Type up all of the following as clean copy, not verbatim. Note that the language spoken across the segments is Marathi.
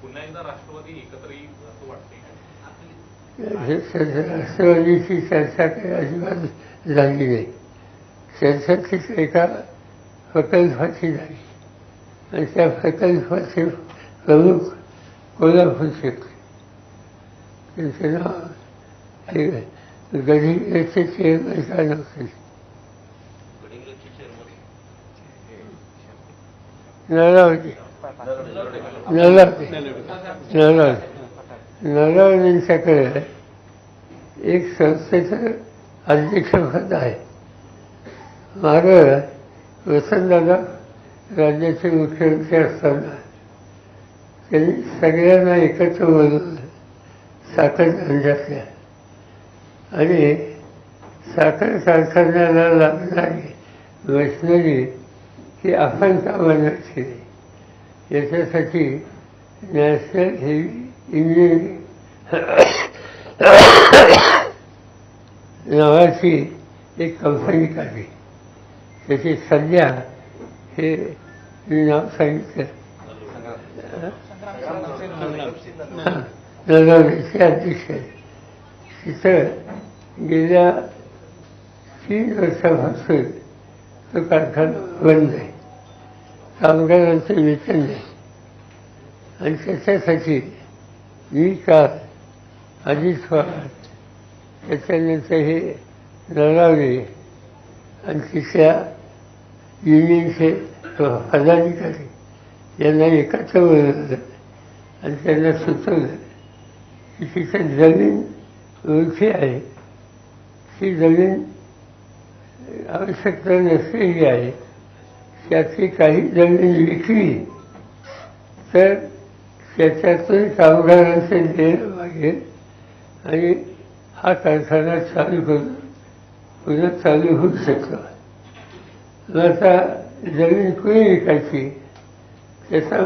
पुन्हा एकदा राष्ट्रवादी एकत्र येईल असं वाटतंय? राष्ट्रवादीची चर्चा काही अजिबात झाली नाही. चर्चा तीच एका प्रकल्पाची झाली आणि त्या प्रकल्पाचे प्रमुख कोल्हापूरचे त्यांचं नाव गडिंग्लजचे चेअरमन काय नव्हते, नरवडेंच्याकडे एक संस्थेचं अध्यक्षपद आहे. मागं वसंतदादा राज्याचे मुख्यमंत्री असताना त्यांनी सगळ्यांना एकत्र बोलवलं साखर धंद्यातल्या आणि साखर कारखान्याला लागणारी मशिनरी ही आपण का बनवायची नाही याच्यासाठी नॅशनल हेवी इंजिनिअरिंग नावाची एक कंपनी काढली. त्याची सध्या हे मी नाव सांगितलं नरवडेचे अध्यक्ष आहेत. तिथं गेल्या 3 वर्षापासून तो कारखाना बंद आहे, कामगारांचं वेतन नाही. आणि त्याच्यासाठी मी काल अजित पवार त्याच्यानंतर हे नरवडे आणि तिथल्या युनियनचे पदाधिकारी यांना एकत्र बोलवलं आणि त्यांना सुचवलं की तिथं जमीन ओळखी आहे, ती जमीन आवश्यकता नसलेली आहे, त्यातली काही जमीन विकली तर त्याच्यातून कामगारांचे देणं मागेल आणि हा कारखाना चालू करून पुन्हा चालू होऊ शकतो. आता जमीन कुणी विकायची त्याचा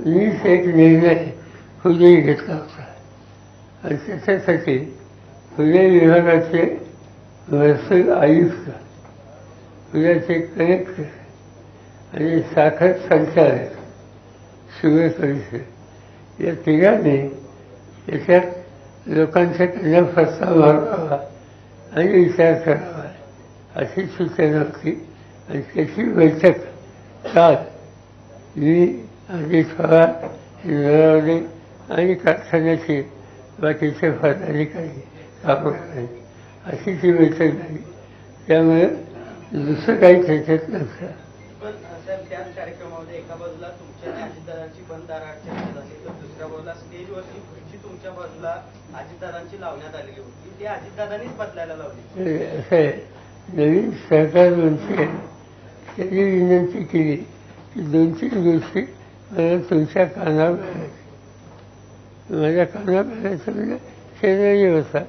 मीच एक निर्णय पुणे घेतला होता आणि त्याच्यासाठी पुणे विभागाचे महसूल आयुक्त, पुण्याचे कलेक्टर आणि साखर संचालक शुगर कमिशनर या तिघांनी याच्यात लोकांच्या त्यांना प्रस्ताव मागवावा आणि विचार करावा अशी सूचना होती. आणि त्याची बैठक काल मी अजित पवार नरवडे आणि कारखान्याचे बाकीचे पदाधिकारी कामगारांनी अशी ती बैठक झाली. त्यामुळे दुसरं काही त्याच्यात नसतं. पण साहेब त्याच कार्यक्रमामध्ये एका बाजूला तुमच्या अजितदादांची बंद दाराची झाली तर दुसऱ्या बाजूला स्टेजवरची खुर्ची तुमच्या बाजूला अजितदादांची लावण्यात आलेली होती, ती अजितदादांनीच बदलायला लावली. असं आहे, नवीन सरकार मंत्री त्यांनी विनंती केली की 2-3 गोष्टी मला तुमच्या कानावर घालायच्या. माझ्या कानावर घालायचं म्हणजे शेजारी होता.